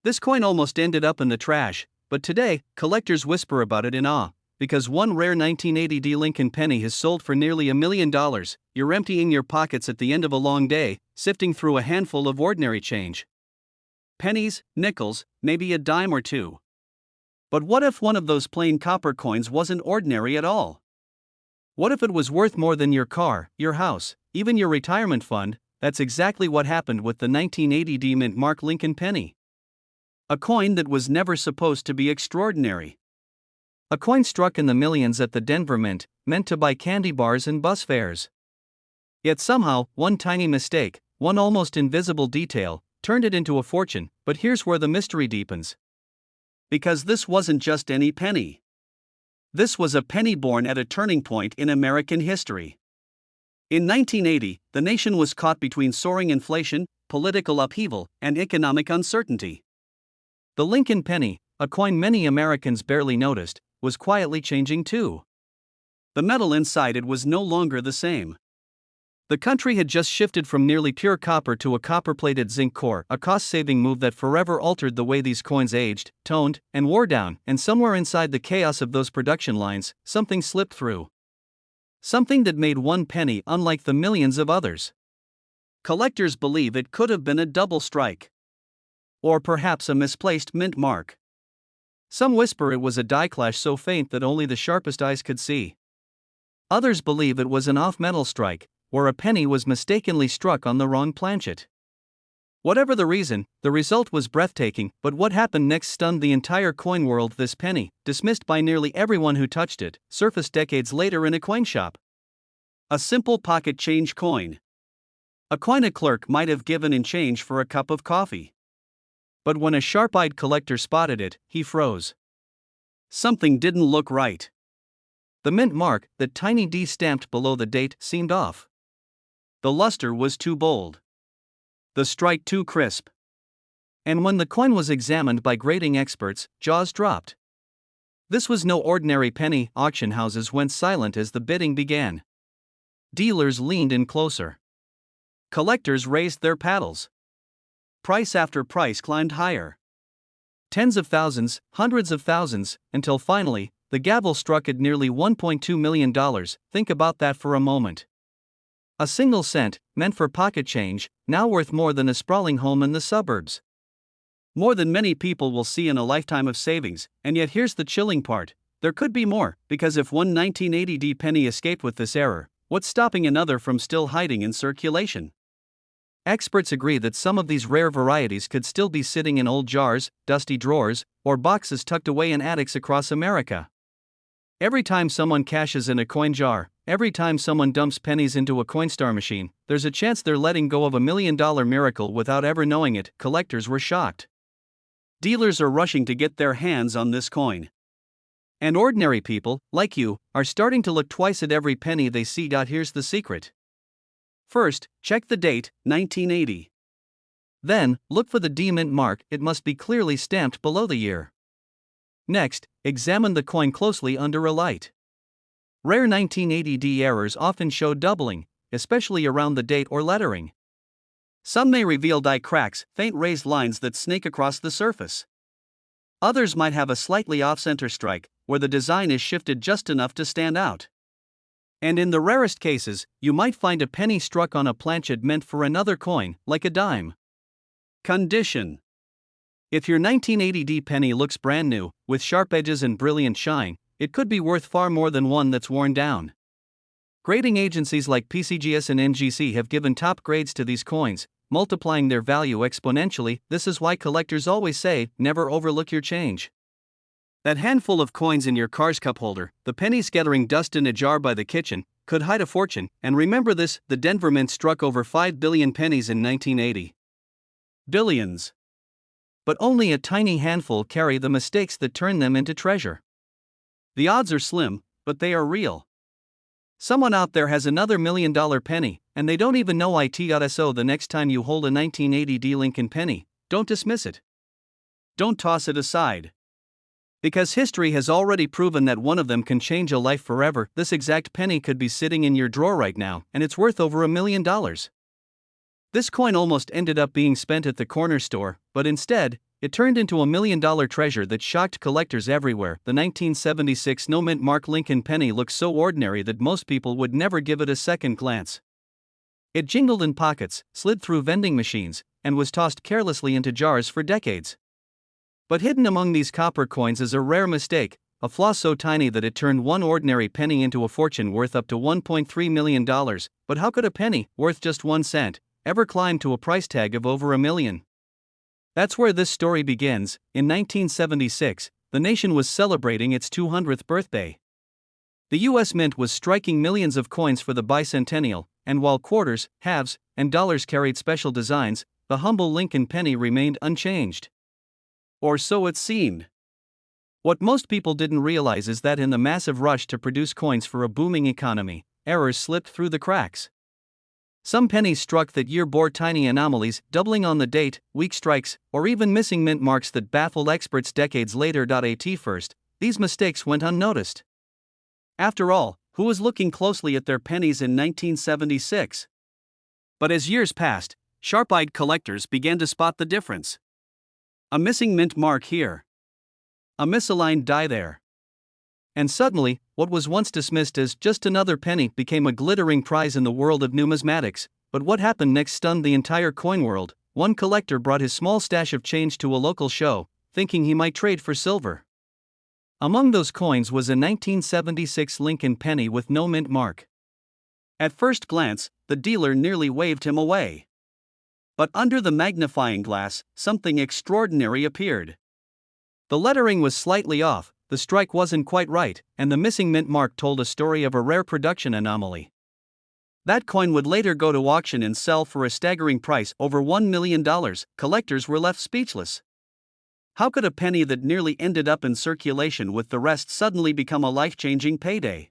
This coin almost ended up in the trash, but today, collectors whisper about it in awe, because one rare 1980 Lincoln penny has sold for nearly $1 million. You're emptying your pockets at the end of a long day, sifting through a handful of ordinary change. Pennies, nickels, maybe a dime or two. But what if one of those plain copper coins wasn't ordinary at all? What if it was worth more than your car, your house, even your retirement fund? That's exactly what happened with the 1980 mint mark Lincoln penny. A coin that was never supposed to be extraordinary. A coin struck in the millions at the Denver Mint, meant to buy candy bars and bus fares. Yet somehow, one tiny mistake, one almost invisible detail, turned it into a fortune. But here's where the mystery deepens. Because this wasn't just any penny. This was a penny born at a turning point in American history. In 1980, the nation was caught between soaring inflation, political upheaval, and economic uncertainty. The Lincoln penny, a coin many Americans barely noticed, was quietly changing too. The metal inside it was no longer the same. The country had just shifted from nearly pure copper to a copper-plated zinc core, a cost-saving move that forever altered the way these coins aged, toned, and wore down. And somewhere inside the chaos of those production lines, something slipped through. Something that made one penny unlike the millions of others. Collectors believe it could have been a double strike. Or perhaps a misplaced mint mark. Some whisper it was a die clash so faint that only the sharpest eyes could see. Others believe it was an off-metal strike, where a penny was mistakenly struck on the wrong planchet. Whatever the reason, the result was breathtaking. But what happened next stunned the entire coin world. This penny, dismissed by nearly everyone who touched it, surfaced decades later in a coin shop. A simple pocket change coin. A coin a clerk might have given in change for a cup of coffee. But when a sharp-eyed collector spotted it, he froze. Something didn't look right. The mint mark, that tiny D stamped below the date, seemed off. The luster was too bold. The strike too crisp. And when the coin was examined by grading experts, jaws dropped. This was no ordinary penny. Auction houses went silent as the bidding began. Dealers leaned in closer. Collectors raised their paddles. Price after price climbed higher. Tens of thousands, hundreds of thousands, until finally, the gavel struck at nearly $1.2 million. Think about that for a moment. A single cent, meant for pocket change, now worth more than a sprawling home in the suburbs. More than many people will see in a lifetime of savings. And yet here's the chilling part. There could be more, because if one 1980 penny escaped with this error, what's stopping another from still hiding in circulation? Experts agree that some of these rare varieties could still be sitting in old jars, dusty drawers, or boxes tucked away in attics across America. Every time someone cashes in a coin jar, every time someone dumps pennies into a Coinstar machine, there's a chance they're letting go of $1 million miracle without ever knowing it. Collectors were shocked. Dealers are rushing to get their hands on this coin. And ordinary people, like you, are starting to look twice at every penny they see. Here's the secret. First, check the date, 1980. Then, look for the D mint mark. It must be clearly stamped below the year. Next, examine the coin closely under a light. Rare 1980 errors often show doubling, especially around the date or lettering. Some may reveal die cracks, faint raised lines that snake across the surface. Others might have a slightly off-center strike, where the design is shifted just enough to stand out. And in the rarest cases, you might find a penny struck on a planchet meant for another coin, like a dime. Condition. If your 1980 penny looks brand new, with sharp edges and brilliant shine, it could be worth far more than one that's worn down. Grading agencies like PCGS and NGC have given top grades to these coins, multiplying their value exponentially. This is why collectors always say, never overlook your change. That handful of coins in your car's cup holder, the pennies scattering dust in a jar by the kitchen, could hide a fortune. And remember this, the Denver Mint struck over 5 billion pennies in 1980. Billions. But only a tiny handful carry the mistakes that turn them into treasure. The odds are slim, but they are real. Someone out there has another $1 million penny, and they don't even know it. So the next time you hold a 1980 Lincoln penny, don't dismiss it. Don't toss it aside. Because history has already proven that one of them can change a life forever. This exact penny could be sitting in your drawer right now, and it's worth over $1 million. This coin almost ended up being spent at the corner store, but instead, it turned into a $1 million treasure that shocked collectors everywhere. The 1976 no-mint mark Lincoln penny looks so ordinary that most people would never give it a second glance. It jingled in pockets, slid through vending machines, and was tossed carelessly into jars for decades. But hidden among these copper coins is a rare mistake, a flaw so tiny that it turned one ordinary penny into a fortune worth up to $1.3 million. But how could a penny, worth just 1 cent, ever climb to a price tag of over $1 million? That's where this story begins. In 1976, the nation was celebrating its 200th birthday. The U.S. Mint was striking millions of coins for the bicentennial, and while quarters, halves, and dollars carried special designs, the humble Lincoln penny remained unchanged. Or so it seemed. What most people didn't realize is that in the massive rush to produce coins for a booming economy, errors slipped through the cracks. Some pennies struck that year bore tiny anomalies, doubling on the date, weak strikes, or even missing mint marks that baffled experts decades later. At first, these mistakes went unnoticed. After all, who was looking closely at their pennies in 1976? But as years passed, sharp-eyed collectors began to spot the difference. A missing mint mark here. A misaligned die there. And suddenly, what was once dismissed as just another penny became a glittering prize in the world of numismatics. But what happened next stunned the entire coin world. One collector brought his small stash of change to a local show, thinking he might trade for silver. Among those coins was a 1976 Lincoln penny with no mint mark. At first glance, the dealer nearly waved him away. But under the magnifying glass, something extraordinary appeared. The lettering was slightly off, the strike wasn't quite right, and the missing mint mark told a story of a rare production anomaly. That coin would later go to auction and sell for a staggering price, over $1 million. Collectors were left speechless. How could a penny that nearly ended up in circulation with the rest suddenly become a life-changing payday?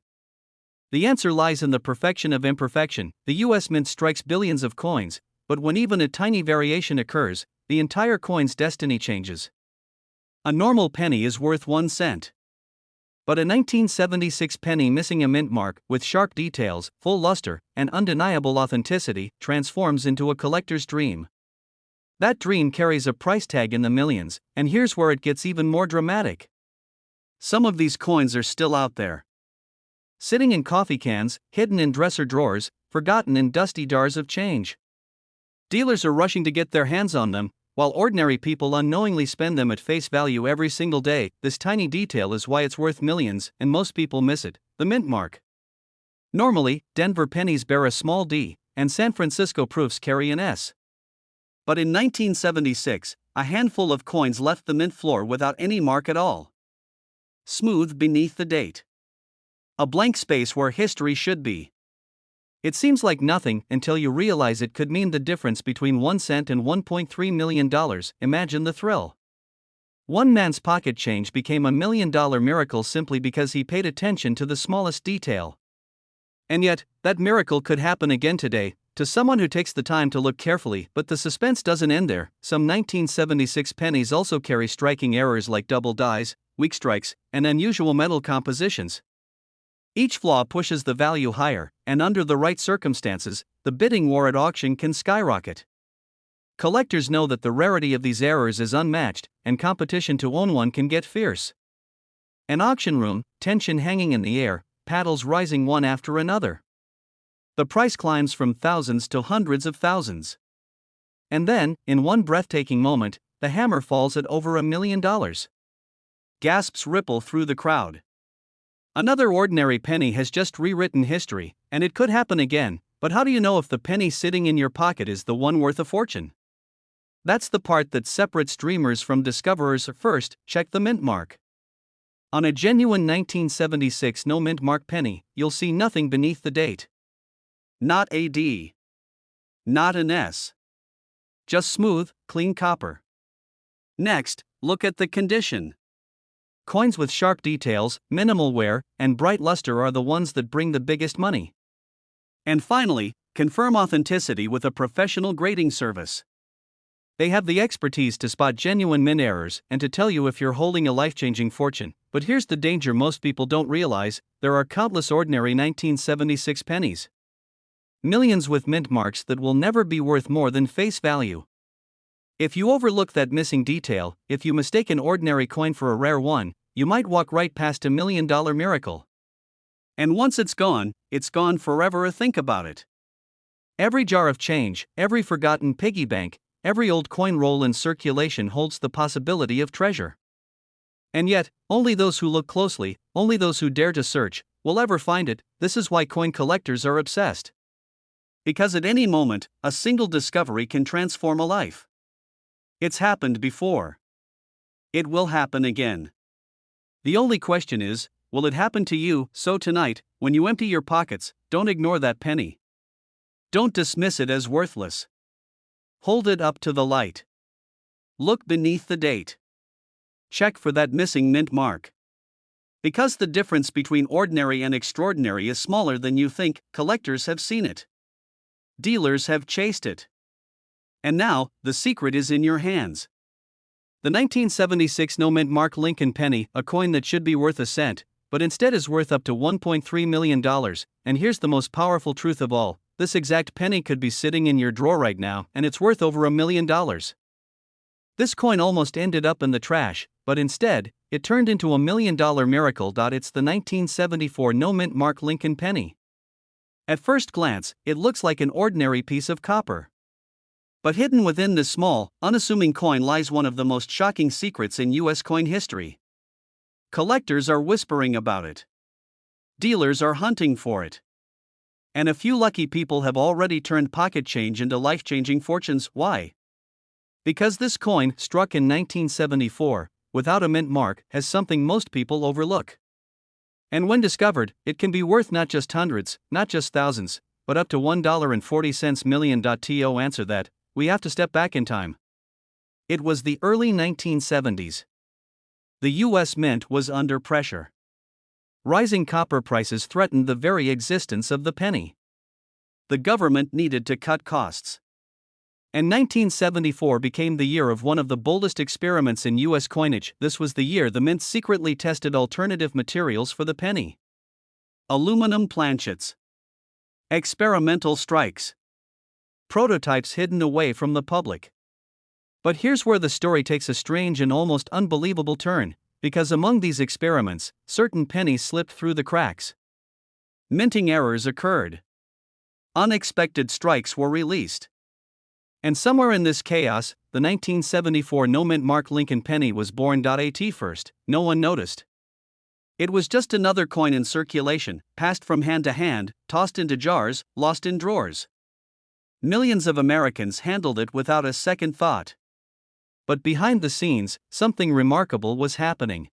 The answer lies in the perfection of imperfection. The U.S. Mint strikes billions of coins, but when even a tiny variation occurs, the entire coin's destiny changes. A normal penny is worth 1 cent. But a 1976 penny missing a mint mark, with sharp details, full luster, and undeniable authenticity, transforms into a collector's dream. That dream carries a price tag in the millions, and here's where it gets even more dramatic. Some of these coins are still out there. Sitting in coffee cans, hidden in dresser drawers, forgotten in dusty jars of change. Dealers are rushing to get their hands on them, while ordinary people unknowingly spend them at face value every single day. This tiny detail is why it's worth millions, and most people miss it: the mint mark. Normally, Denver pennies bear a small D, and San Francisco proofs carry an S. But in 1976, a handful of coins left the mint floor without any mark at all. Smooth beneath the date. A blank space where history should be. It seems like nothing until you realize it could mean the difference between 1 cent and $1.3 million. Imagine the thrill. One man's pocket change became a $1 million miracle simply because he paid attention to the smallest detail. And yet, that miracle could happen again today, to someone who takes the time to look carefully. But the suspense doesn't end there. Some 1976 pennies also carry striking errors like double dies, weak strikes, and unusual metal compositions. Each flaw pushes the value higher, and under the right circumstances, the bidding war at auction can skyrocket. Collectors know that the rarity of these errors is unmatched, and competition to own one can get fierce. An auction room, tension hanging in the air, paddles rising one after another. The price climbs from thousands to hundreds of thousands. And then, in one breathtaking moment, the hammer falls at over $1 million. Gasps ripple through the crowd. Another ordinary penny has just rewritten history, and it could happen again. But how do you know if the penny sitting in your pocket is the one worth a fortune? That's the part that separates dreamers from discoverers. First, check the mint mark. On a genuine 1976 no mint mark penny, you'll see nothing beneath the date. Not a D. Not an S. Just smooth, clean copper. Next, look at the condition. Coins with sharp details, minimal wear, and bright luster are the ones that bring the biggest money. And finally, confirm authenticity with a professional grading service. They have the expertise to spot genuine mint errors and to tell you if you're holding a life-changing fortune. But here's the danger most people don't realize: there are countless ordinary 1976 pennies. Millions with mint marks that will never be worth more than face value. If you overlook that missing detail, if you mistake an ordinary coin for a rare one, you might walk right past $1 million miracle. And once it's gone forever. Think about it. Every jar of change, every forgotten piggy bank, every old coin roll in circulation holds the possibility of treasure. And yet, only those who look closely, only those who dare to search, will ever find it. This is why coin collectors are obsessed. Because at any moment, a single discovery can transform a life. It's happened before. It will happen again. The only question is, will it happen to you? So tonight, when you empty your pockets, don't ignore that penny. Don't dismiss it as worthless. Hold it up to the light. Look beneath the date. Check for that missing mint mark. Because the difference between ordinary and extraordinary is smaller than you think, collectors have seen it. Dealers have chased it. And now, the secret is in your hands. The 1976 no-mint mark Lincoln penny, a coin that should be worth a cent, but instead is worth up to $1.3 million, and here's the most powerful truth of all, this exact penny could be sitting in your drawer right now, and it's worth over $1 million. This coin almost ended up in the trash, but instead, it turned into $1 million miracle. It's the 1974 no-mint mark Lincoln penny. At first glance, it looks like an ordinary piece of copper. But hidden within this small, unassuming coin lies one of the most shocking secrets in U.S. coin history. Collectors are whispering about it. Dealers are hunting for it. And a few lucky people have already turned pocket change into life-changing fortunes. Why? Because this coin, struck in 1974, without a mint mark, has something most people overlook. And when discovered, it can be worth not just hundreds, not just thousands, but up to $1.40 million. To answer that, we have to step back in time. It was the early 1970s. The U.S. Mint was under pressure. Rising copper prices threatened the very existence of the penny. The government needed to cut costs. And 1974 became the year of one of the boldest experiments in U.S. coinage. This was the year the Mint secretly tested alternative materials for the penny. Aluminum planchets. Experimental strikes. Prototypes hidden away from the public. But here's where the story takes a strange and almost unbelievable turn, because among these experiments, certain pennies slipped through the cracks. Minting errors occurred. Unexpected strikes were released. And somewhere in this chaos, the 1974 no-mint mark Lincoln penny was born. At first, no one noticed. It was just another coin in circulation, passed from hand to hand, tossed into jars, lost in drawers. Millions of Americans handled it without a second thought. But behind the scenes, something remarkable was happening.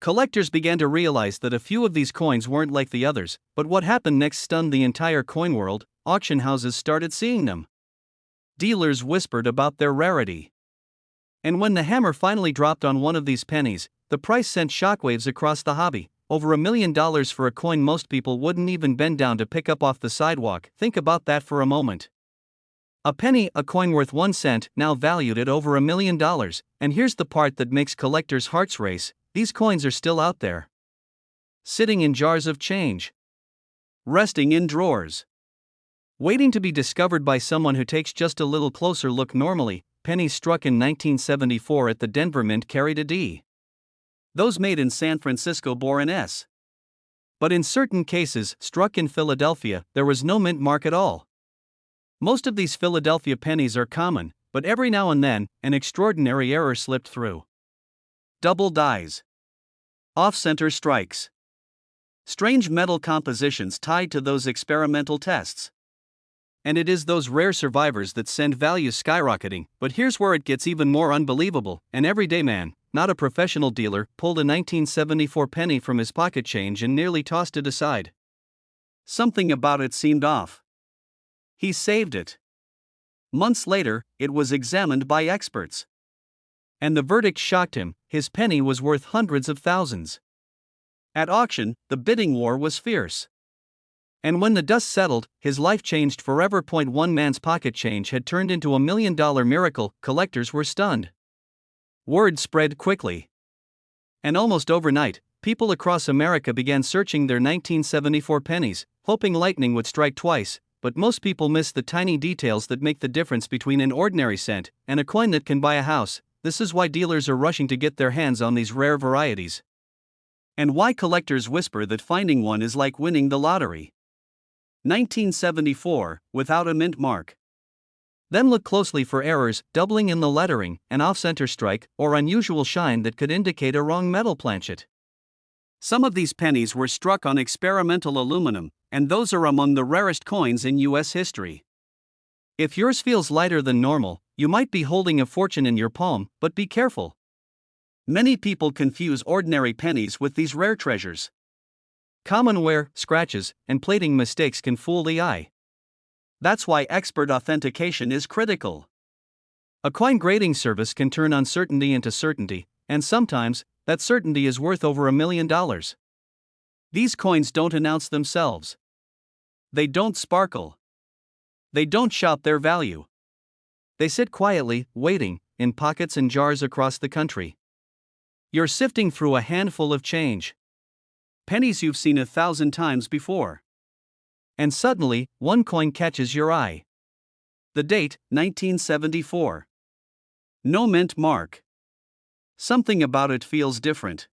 Collectors began to realize that a few of these coins weren't like the others, but what happened next stunned the entire coin world. Auction houses started seeing them. Dealers whispered about their rarity. And when the hammer finally dropped on one of these pennies, the price sent shockwaves across the hobby. Over $1 million for a coin most people wouldn't even bend down to pick up off the sidewalk. Think about that for a moment. A penny, a coin worth 1 cent, now valued at over $1 million. And here's the part that makes collectors' hearts race: these coins are still out there. Sitting in jars of change. Resting in drawers. Waiting to be discovered by someone who takes just a little closer look. Normally, pennies struck in 1974 at the Denver Mint carried a D. Those made in San Francisco bore an S. But in certain cases, struck in Philadelphia, there was no mint mark at all. Most of these Philadelphia pennies are common, but every now and then, an extraordinary error slipped through. Double dies. Off-center strikes. Strange metal compositions tied to those experimental tests. And it is those rare survivors that send values skyrocketing. But here's where it gets even more unbelievable: an everyday man, not a professional dealer, pulled a 1974 penny from his pocket change and nearly tossed it aside. Something about it seemed off. He saved it. Months later, it was examined by experts. And the verdict shocked him: his penny was worth hundreds of thousands. At auction, the bidding war was fierce. And when the dust settled, his life changed forever. One man's pocket change had turned into $1 million miracle. Collectors were stunned. Word spread quickly. And almost overnight, people across America began searching their 1974 pennies, hoping lightning would strike twice. but most people miss the tiny details that make the difference between an ordinary cent and a coin that can buy a house. This is why dealers are rushing to get their hands on these rare varieties. And why collectors whisper that finding one is like winning the lottery. 1974, without a mint mark. Then look closely for errors, doubling in the lettering, an off-center strike, or unusual shine that could indicate a wrong metal planchet. Some of these pennies were struck on experimental aluminum, and those are among the rarest coins in U.S. history. If yours feels lighter than normal, you might be holding a fortune in your palm, but be careful. Many people confuse ordinary pennies with these rare treasures. Common wear, scratches, and plating mistakes can fool the eye. That's why expert authentication is critical. A coin grading service can turn uncertainty into certainty, and sometimes, that certainty is worth over $1 million. These coins don't announce themselves. They don't sparkle. They don't shout their value. They sit quietly, waiting, in pockets and jars across the country. You're sifting through a handful of change. Pennies you've seen 1,000 times before. And suddenly, one coin catches your eye. The date, 1974. No mint mark. Something about it feels different.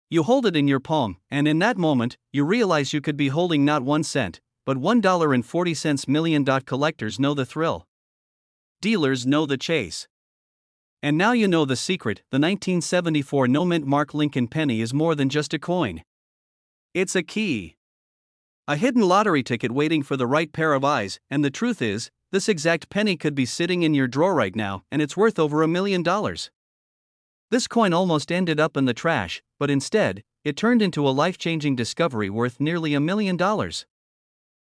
You hold it in your palm, and in that moment, you realize you could be holding not 1 cent, but $1.40 million. Collectors know the thrill. Dealers know the chase. And now you know the secret. The 1974 no mint mark Lincoln penny is more than just a coin. It's a key. A hidden lottery ticket waiting for the right pair of eyes, and the truth is, this exact penny could be sitting in your drawer right now, and it's worth over $1 million. This coin almost ended up in the trash, but instead, it turned into a life-changing discovery worth nearly $1 million.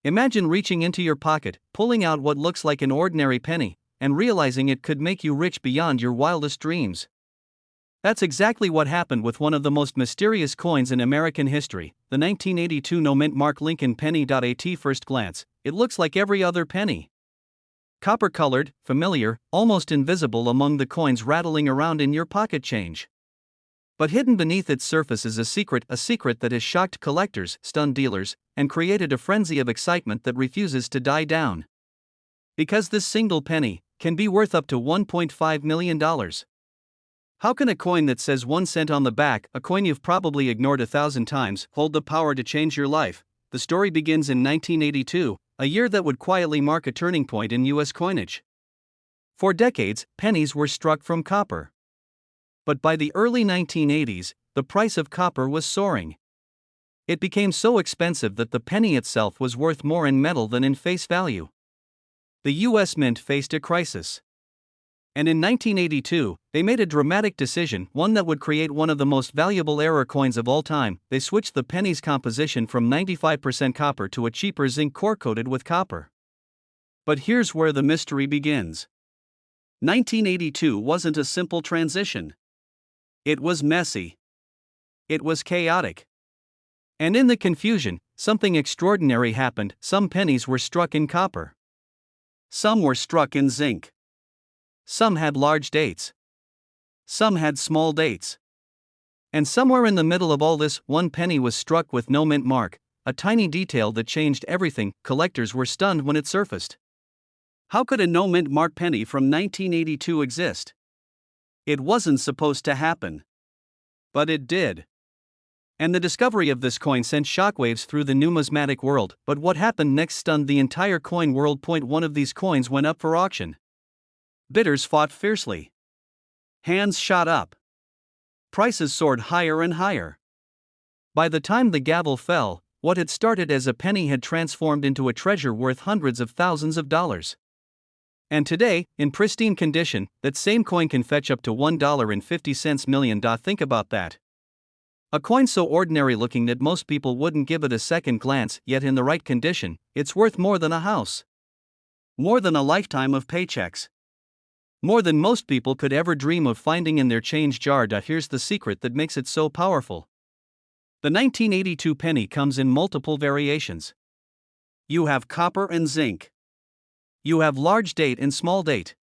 Imagine reaching into your pocket, pulling out what looks like an ordinary penny, and realizing it could make you rich beyond your wildest dreams. That's exactly what happened with one of the most mysterious coins in American history, the 1982 no mint mark Lincoln penny. At first glance, it looks like every other penny. Copper-colored, familiar, almost invisible among the coins rattling around in your pocket change. But hidden beneath its surface is a secret that has shocked collectors, stunned dealers, and created a frenzy of excitement that refuses to die down. Because this single penny can be worth up to $1.5 million. How can a coin that says 1 cent on the back, a coin you've probably ignored 1,000 times, hold the power to change your life? The story begins in 1982, a year that would quietly mark a turning point in U.S. coinage. For decades, pennies were struck from copper. But by the early 1980s, the price of copper was soaring. It became so expensive that the penny itself was worth more in metal than in face value. The U.S. Mint faced a crisis. And in 1982, they made a dramatic decision, one that would create one of the most valuable error coins of all time. They switched the penny's composition from 95% copper to a cheaper zinc core coated with copper. But here's where the mystery begins. 1982 wasn't a simple transition. It was messy. It was chaotic. And in the confusion, something extraordinary happened. Some pennies were struck in copper. Some were struck in zinc. Some had large dates. Some had small dates. And somewhere in the middle of all this, one penny was struck with no mint mark, a tiny detail that changed everything. Collectors were stunned when it surfaced. How could a no mint mark penny from 1982 exist? It wasn't supposed to happen. But it did. And the discovery of this coin sent shockwaves through the numismatic world. But what happened next stunned the entire coin world. One of these coins went up for auction. Bidders fought fiercely. Hands shot up. Prices soared higher and higher. By the time the gavel fell, what had started as a penny had transformed into a treasure worth hundreds of thousands of dollars. And today, in pristine condition, that same coin can fetch up to $1.50 million. Think about that. A coin so ordinary looking that most people wouldn't give it a second glance, yet in the right condition, it's worth more than a house. More than a lifetime of paychecks. More than most people could ever dream of finding in their change jar. Here's the secret that makes it so powerful. The 1982 penny comes in multiple variations. You have copper and zinc. You have large date and small date.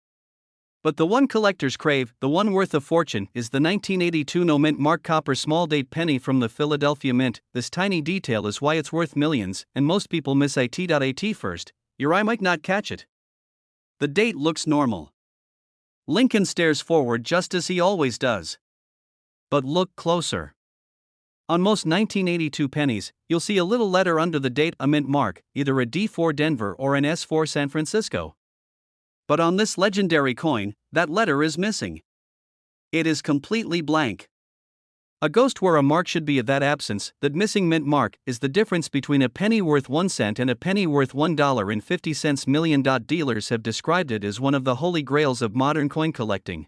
But the one collectors crave, the one worth a fortune, is the 1982 no mint mark copper small date penny from the Philadelphia Mint. This tiny detail is why it's worth millions, and most people miss it. First, your eye might not catch it. The date looks normal. Lincoln stares forward just as he always does. But look closer. On most 1982 pennies, you'll see a little letter under the date, a mint mark, either a D for Denver or an S for San Francisco. But on this legendary coin, that letter is missing. It is completely blank. A ghost where a mark should be. That absence, that missing mint mark, is the difference between a penny worth 1 cent and a penny worth $1.50 million. Dealers have described it as one of the holy grails of modern coin collecting.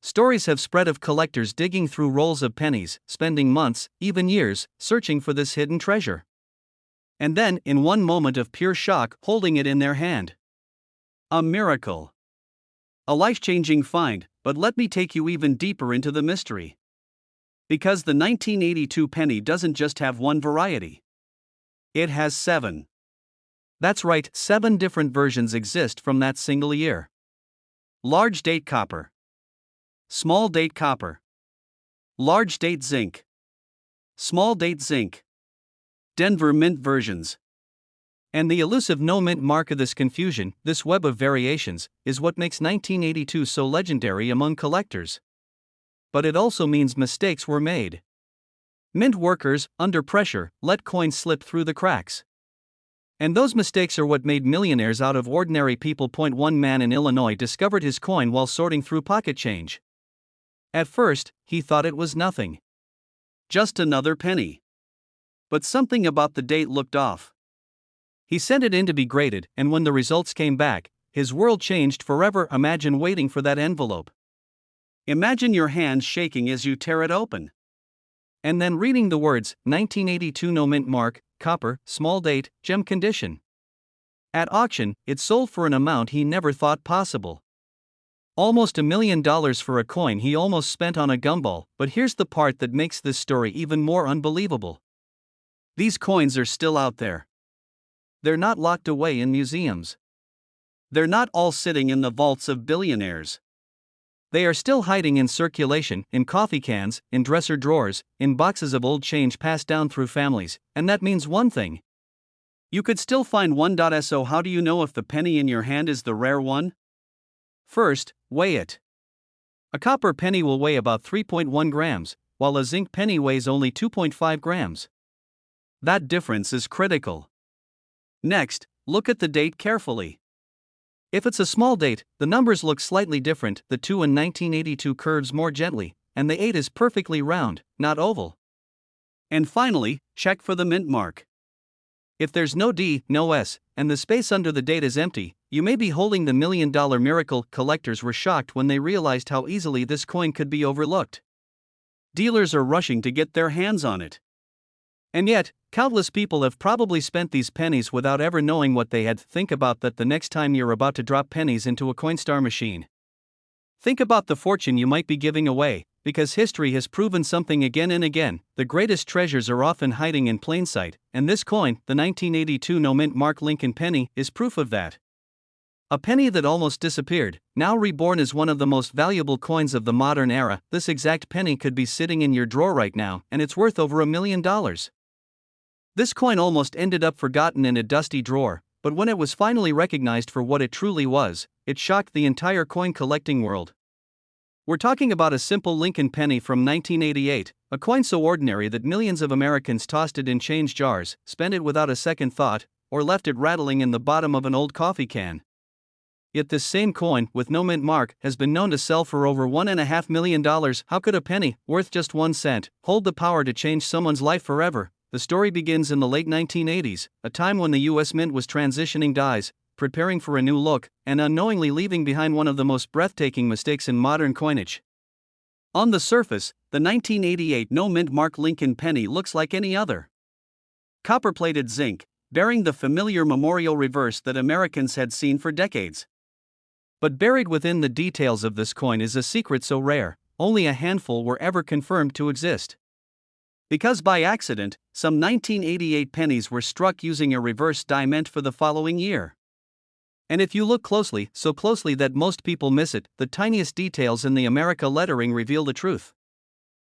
Stories have spread of collectors digging through rolls of pennies, spending months, even years, searching for this hidden treasure. And then, in one moment of pure shock, holding it in their hand. A miracle. A life-changing find, but let me take you even deeper into the mystery. Because the 1982 penny doesn't just have one variety. It has 7. That's right, 7 different versions exist from that single year. Large date copper. Small date copper. Large date zinc. Small date zinc. Denver Mint versions. And the elusive no mint mark. Of this confusion, this web of variations, is what makes 1982 so legendary among collectors. But it also means mistakes were made. Mint workers, under pressure, let coins slip through the cracks. And those mistakes are what made millionaires out of ordinary people. One man in Illinois discovered his coin while sorting through pocket change. At first, he thought it was nothing. Just another penny. But something about the date looked off. He sent it in to be graded, and when the results came back, his world changed forever. Imagine waiting for that envelope. Imagine your hands shaking as you tear it open. And then reading the words, 1982 no mint mark, copper, small date, gem condition. At auction, it sold for an amount he never thought possible. Almost $1 million for a coin he almost spent on a gumball. But here's the part that makes this story even more unbelievable. These coins are still out there. They're not locked away in museums. They're not all sitting in the vaults of billionaires. They are still hiding in circulation, in coffee cans, in dresser drawers, in boxes of old change passed down through families, and that means one thing. You could still find one. So how do you know if the penny in your hand is the rare one? First, weigh it. A copper penny will weigh about 3.1 grams, while a zinc penny weighs only 2.5 grams. That difference is critical. Next, look at the date carefully. If it's a small date, the numbers look slightly different. The 2 in 1982 curves more gently, and the 8 is perfectly round, not oval. And finally, check for the mint mark. If there's no D, no S, and the space under the date is empty, you may be holding the $1 million miracle. Collectors were shocked when they realized how easily this coin could be overlooked. Dealers are rushing to get their hands on it. And yet, countless people have probably spent these pennies without ever knowing what they had. Think about that the next time you're about to drop pennies into a Coinstar machine. Think about the fortune you might be giving away, because history has proven something again and again. The greatest treasures are often hiding in plain sight, and this coin, the 1982 no mint mark Lincoln penny, is proof of that. A penny that almost disappeared, now reborn as one of the most valuable coins of the modern era. This exact penny could be sitting in your drawer right now, and it's worth over $1 million. This coin almost ended up forgotten in a dusty drawer, but when it was finally recognized for what it truly was, it shocked the entire coin collecting world. We're talking about a simple Lincoln penny from 1988, a coin so ordinary that millions of Americans tossed it in change jars, spent it without a second thought, or left it rattling in the bottom of an old coffee can. Yet this same coin, with no mint mark, has been known to sell for over $1.5 million. How could a penny, worth just 1 cent, hold the power to change someone's life forever? The story begins in the late 1980s, a time when the U.S. Mint was transitioning dies, preparing for a new look, and unknowingly leaving behind one of the most breathtaking mistakes in modern coinage. On the surface, the 1988 no mint mark Lincoln penny looks like any other. Copper-plated zinc, bearing the familiar memorial reverse that Americans had seen for decades. But buried within the details of this coin is a secret so rare, only a handful were ever confirmed to exist. Because by accident, some 1988 pennies were struck using a reverse die meant for the following year. And if you look closely, so closely that most people miss it, the tiniest details in the America lettering reveal the truth.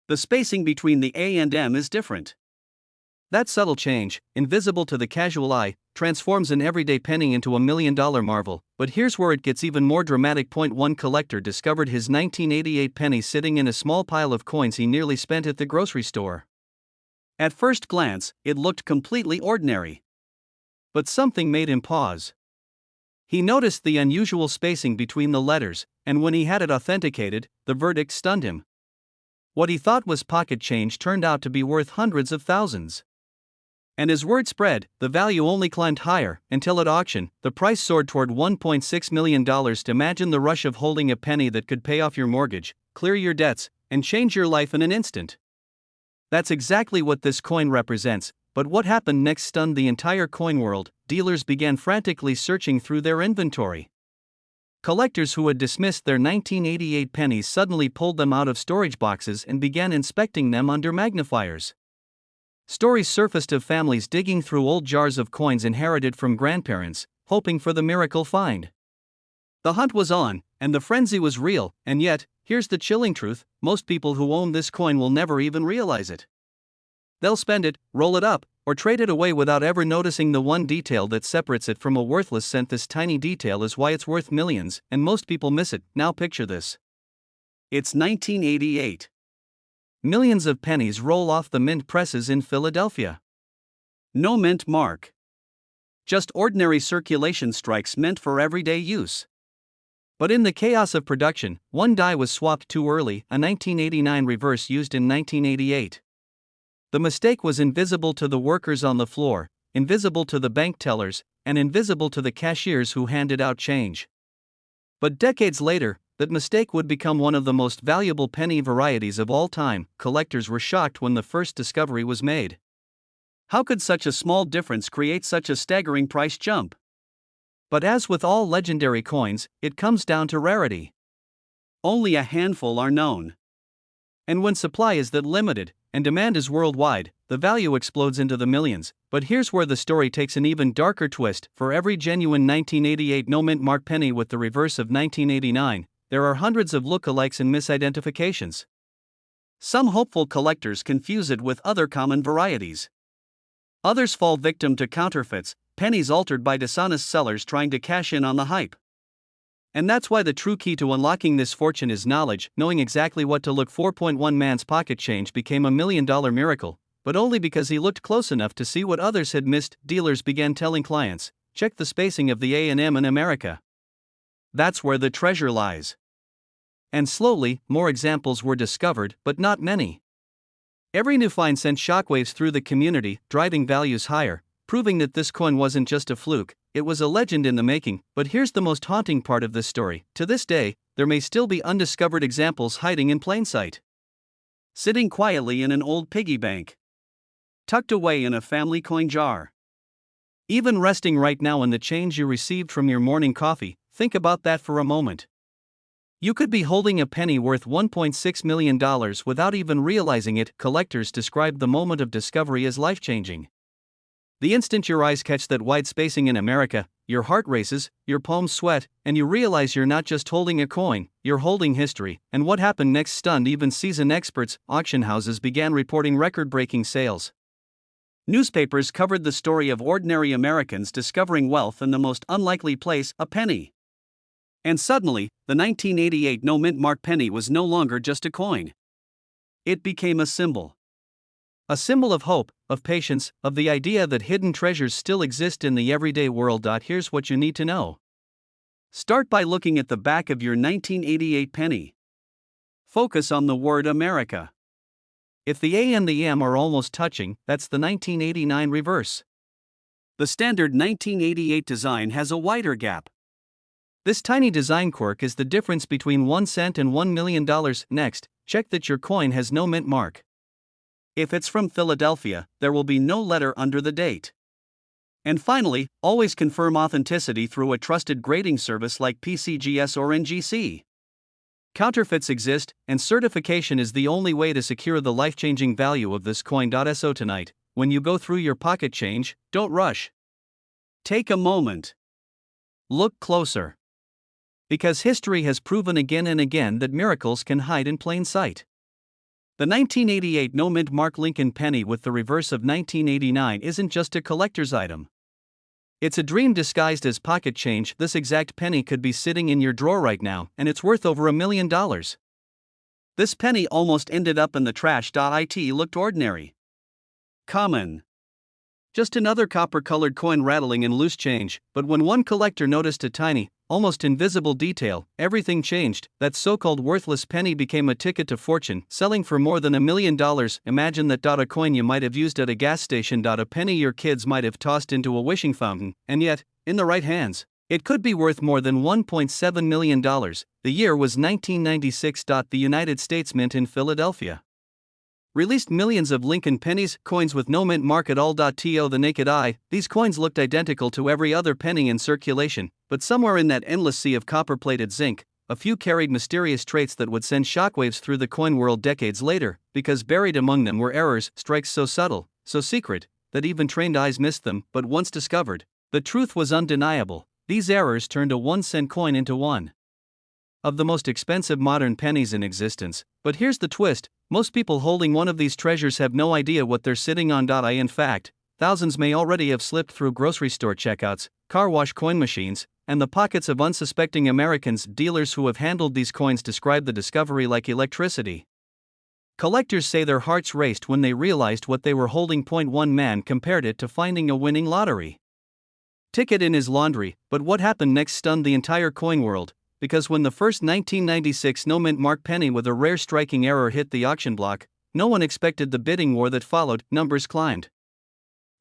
The spacing between the A and M is different. That subtle change, invisible to the casual eye, transforms an everyday penny into a $1,000,000 marvel. But here's where it gets even more dramatic. One collector discovered his 1988 penny sitting in a small pile of coins he nearly spent at the grocery store. At first glance, it looked completely ordinary. But something made him pause. He noticed the unusual spacing between the letters, and when he had it authenticated, the verdict stunned him. What he thought was pocket change turned out to be worth hundreds of thousands. And as word spread, the value only climbed higher, until at auction, the price soared toward $1.6 million. Imagine the rush of holding a penny that could pay off your mortgage, clear your debts, and change your life in an instant. That's exactly what this coin represents, but what happened next stunned the entire coin world. Dealers began frantically searching through their inventory. Collectors who had dismissed their 1988 pennies suddenly pulled them out of storage boxes and began inspecting them under magnifiers. Stories surfaced of families digging through old jars of coins inherited from grandparents, hoping for the miracle find. The hunt was on, and the frenzy was real, and yet, here's the chilling truth: most people who own this coin will never even realize it. They'll spend it, roll it up, or trade it away without ever noticing the one detail that separates it from a worthless cent. This tiny detail is why it's worth millions, and most people miss it. Now picture this. It's 1988. Millions of pennies roll off the mint presses in Philadelphia. No mint mark. Just ordinary circulation strikes meant for everyday use. But in the chaos of production, one die was swapped too early, a 1989 reverse used in 1988. The mistake was invisible to the workers on the floor, invisible to the bank tellers, and invisible to the cashiers who handed out change. But decades later, that mistake would become one of the most valuable penny varieties of all time. Collectors were shocked when the first discovery was made. How could such a small difference create such a staggering price jump? But as with all legendary coins, it comes down to rarity. Only a handful are known. And when supply is that limited, and demand is worldwide, the value explodes into the millions. But here's where the story takes an even darker twist. For every genuine 1988 no mint mark penny with the reverse of 1989, there are hundreds of lookalikes and misidentifications. Some hopeful collectors confuse it with other common varieties. Others fall victim to counterfeits, pennies altered by dishonest sellers trying to cash in on the hype. And that's why the true key to unlocking this fortune is knowledge, knowing exactly what to look for. One man's pocket change became a $1,000,000 miracle, but only because he looked close enough to see what others had missed. Dealers began telling clients, check the spacing of the A and M in America. That's where the treasure lies. And slowly, more examples were discovered, but not many. Every new find sent shockwaves through the community, driving values higher, proving that this coin wasn't just a fluke, it was a legend in the making. But here's the most haunting part of this story. To this day, there may still be undiscovered examples hiding in plain sight. Sitting quietly in an old piggy bank. Tucked away in a family coin jar. Even resting right now in the change you received from your morning coffee. Think about that for a moment. You could be holding a penny worth $1.6 million without even realizing it. Collectors describe the moment of discovery as life-changing. The instant your eyes catch that wide spacing in America, your heart races, your palms sweat, and you realize you're not just holding a coin, you're holding history. And what happened next stunned even seasoned experts. Auction houses began reporting record-breaking sales. Newspapers covered the story of ordinary Americans discovering wealth in the most unlikely place, a penny. And suddenly, the 1988 no mint mark penny was no longer just a coin. It became a symbol. A symbol of hope, of patience, of the idea that hidden treasures still exist in the everyday world. Here's what you need to know. Start by looking at the back of your 1988 penny. Focus on the word America. If the A and the M are almost touching, that's the 1989 reverse. The standard 1988 design has a wider gap. This tiny design quirk is the difference between 1 cent and $1 million. Next, check that your coin has no mint mark. If it's from Philadelphia, there will be no letter under the date. And finally, always confirm authenticity through a trusted grading service like PCGS or NGC. Counterfeits exist, and certification is the only way to secure the life-changing value of this coin. So tonight, when you go through your pocket change, don't rush. Take a moment. Look closer. Because history has proven again and again that miracles can hide in plain sight. The 1988 no-mint Mark Lincoln penny with the reverse of 1989 isn't just a collector's item. It's a dream disguised as pocket change. This exact penny could be sitting in your drawer right now, and it's worth over $1 million. This penny almost ended up in the trash. It looked ordinary. Common. Just another copper-colored coin rattling in loose change, but when one collector noticed a tiny, almost invisible detail, everything changed. That so-called worthless penny became a ticket to fortune, selling for more than $1 million. Imagine that. A coin you might have used at a gas station. A penny your kids might have tossed into a wishing fountain, and yet, in the right hands, it could be worth more than $1.7 million. The year was 1996. The United States Mint in Philadelphia released millions of Lincoln pennies, coins with no mint mark at all. To the naked eye, these coins looked identical to every other penny in circulation, but somewhere in that endless sea of copper-plated zinc, a few carried mysterious traits that would send shockwaves through the coin world decades later, because buried among them were errors, strikes so subtle, so secret, that even trained eyes missed them. But once discovered, the truth was undeniable. These errors turned a 1-cent coin into one of the most expensive modern pennies in existence. But here's the twist: most people holding one of these treasures have no idea what they're sitting on. In fact, thousands may already have slipped through grocery store checkouts, car wash coin machines, and the pockets of unsuspecting Americans. Dealers who have handled these coins describe the discovery like electricity. Collectors say their hearts raced when they realized what they were holding. One man compared it to finding a winning lottery ticket in his laundry. But what happened next stunned the entire coin world, because when the first 1996 no-mint Mark penny with a rare striking error hit the auction block, no one expected the bidding war that followed. Numbers climbed.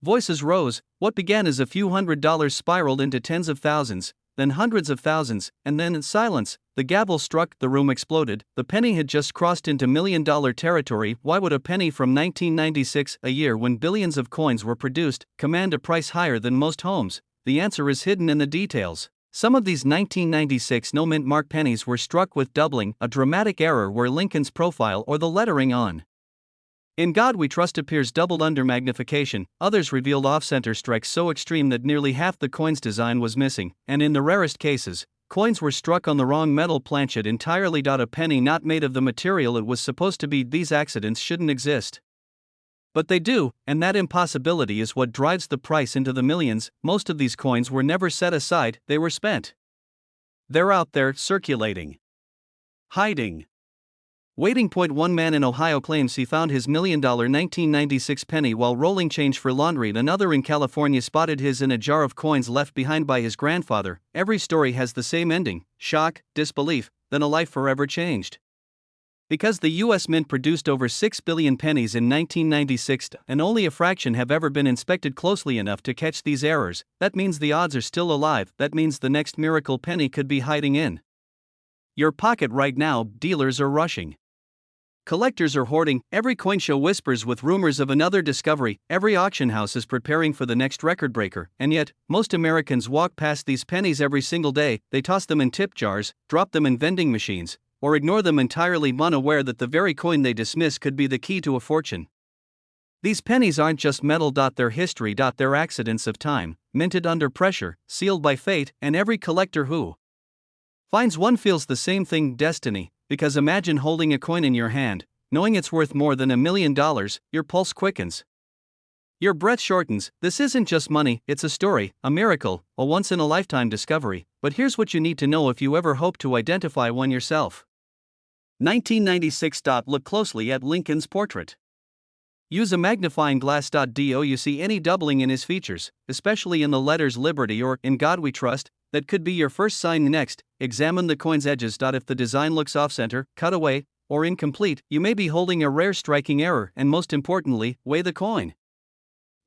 Voices rose. What began as a few $100s spiraled into tens of thousands, then hundreds of thousands, and then in silence, the gavel struck, the room exploded. The penny had just crossed into $1 million territory. Why would a penny from 1996, a year when billions of coins were produced, command a price higher than most homes? The answer is hidden in the details. Some of these 1996 no-mint Mark pennies were struck with doubling, a dramatic error where Lincoln's profile or the lettering on "In God We Trust" appears doubled under magnification. Others revealed off-center strikes so extreme that nearly half the coin's design was missing, and in the rarest cases, coins were struck on the wrong metal planchet entirely. A penny not made of the material it was supposed to be. These accidents shouldn't exist, but they do, and that impossibility is what drives the price into the millions. Most of these coins were never set aside, they were spent. They're out there, circulating, hiding, waiting. One man in Ohio claims he found his $1 million 1996 penny while rolling change for laundry. Another in California spotted his in a jar of coins left behind by his grandfather. Every story has the same ending: shock, disbelief, then a life forever changed. Because the U.S. Mint produced over 6 billion pennies in 1996 and only a fraction have ever been inspected closely enough to catch these errors, that means the odds are still alive. That means the next miracle penny could be hiding in your pocket right now. Dealers are rushing. Collectors are hoarding. Every coin show whispers with rumors of another discovery. Every auction house is preparing for the next record breaker. And yet, most Americans walk past these pennies every single day. They toss them in tip jars, drop them in vending machines, or ignore them entirely, unaware that the very coin they dismiss could be the key to a fortune. These pennies aren't just metal. They're history. They're accidents of time, minted under pressure, sealed by fate, and every collector who finds one feels the same thing: destiny. Because imagine holding a coin in your hand, knowing it's worth more than $1 million. Your pulse quickens, your breath shortens. This isn't just money, it's a story, a miracle, a once-in-a-lifetime discovery. But here's what you need to know if you ever hope to identify one yourself. 1996. Look closely at Lincoln's portrait. Use a magnifying glass. Do you see any doubling in his features, especially in the letters Liberty or In God We Trust? That could be your first sign. Next, examine the coin's edges. If the design looks off-center, cut away, or incomplete, you may be holding a rare striking error. And most importantly, weigh the coin.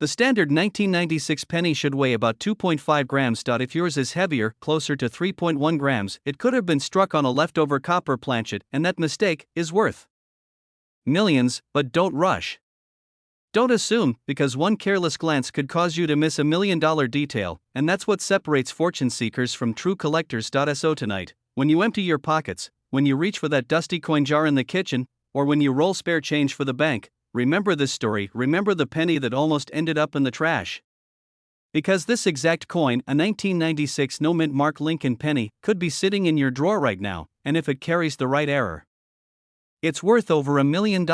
The standard 1996 penny should weigh about 2.5 grams. If yours is heavier, closer to 3.1 grams, it could have been struck on a leftover copper planchet, and that mistake is worth millions. But don't rush. Don't assume, because one careless glance could cause you to miss $1 million detail, and that's what separates fortune seekers from true collectors. So tonight, when you empty your pockets, when you reach for that dusty coin jar in the kitchen, or when you roll spare change for the bank, remember this story. Remember the penny that almost ended up in the trash. Because this exact coin, a 1996 no-mint Mark Lincoln penny, could be sitting in your drawer right now, and if it carries the right error, it's worth over $1 million.